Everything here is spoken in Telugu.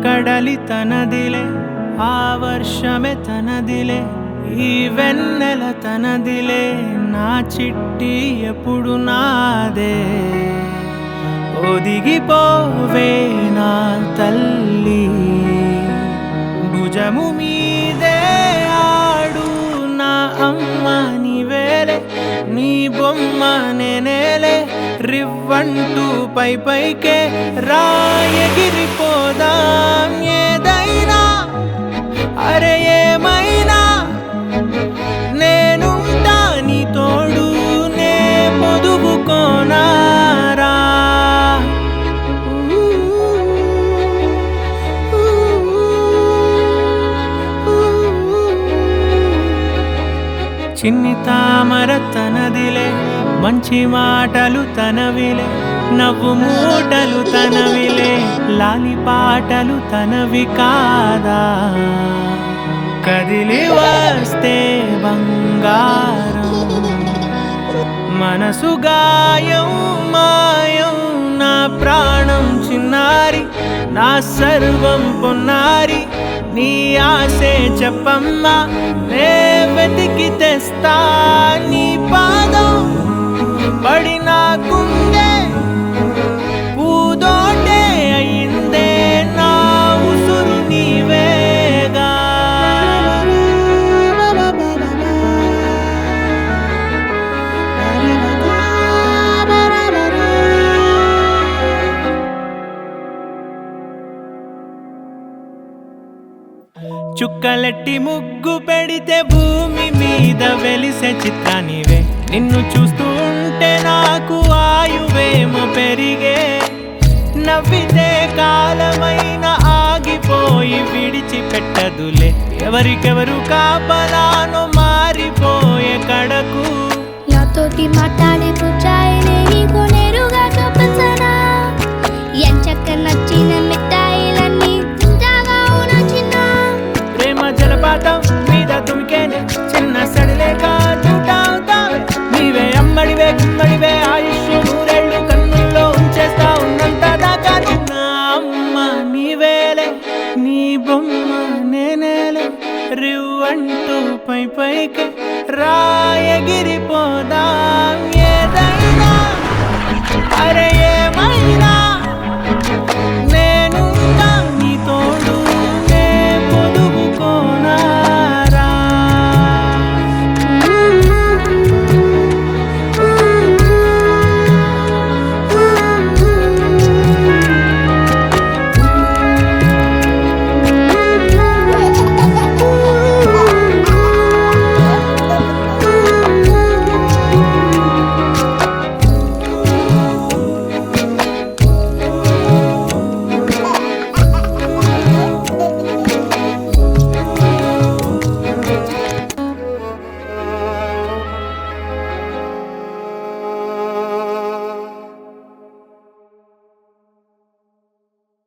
కడలి తనదిలే, ఆ వర్షమే తనదిలే, ఈ వెన్నెల తనదిలే, నా చిట్టి ఎప్పుడు నాదే. ఒదిగిపోవే నా తల్లి, భుజము మీదే ఆడు నా అమ్మ నీవేలే, నీ బొమ్మ నేనేలే, రివ్వంటూ పై పైకే రాయగిరిపోదాం ఏదైనా, అరే ఏమైనా నేనుంటా నీ తోడు, నే పొదుపుకోనారా. చిన్ని తామర తనదిలే, మంచి మాటలు తనవిలే, నవ్వు మూటలు తనవిలే, లాలి పాటలు తనవి కాదా. కదిలి వస్తే బంగారం, మనసు గాయం మాయం, నా ప్రాణం చిన్నారి, నా సర్వం పొన్నారి, నీ ఆశే చెప్పమ్మా, నే వెతికి తెస్తా నీ పాదం పడిన గుండె పూదోటే అయిందే, నా ఉసురు నీవేగా. చుక్కలెట్టి ముగ్గు పెడితే భూమి మీద వెలిసే చిత్రానివే, నిన్ను చూస్తూ ఉంటే నాకు ఆయువేమో పెరిగే. నవ్వితే కాలమైన ఆగిపోయి విడిచిపెట్టదులే, ఎవరికెవరు కాపలానో మారిపోయే కడకు. నాతోటి మాట్లాడే పుచ్చాయిలే నీకు నేరుగా చూపించనా, ఎంచక్క నచ్చిన మిఠాయిలన్నీ తింటాగా నచ్చిన. ప్రేమ జలపాతం మీద తుమికేనే, చిన్న సడిలేక చూటావుతావే, నీవే అమ్మడివే గుమ్మడివే, ఆయుష్ నూరేళ్ళు కన్నుల్లో ఉంచేస్తా ఉన్నంత దాకా. నా అమ్మ నీవేలే, నీ బొమ్మ నేనేలే, రివ్వంటూ పై పైకి రాయ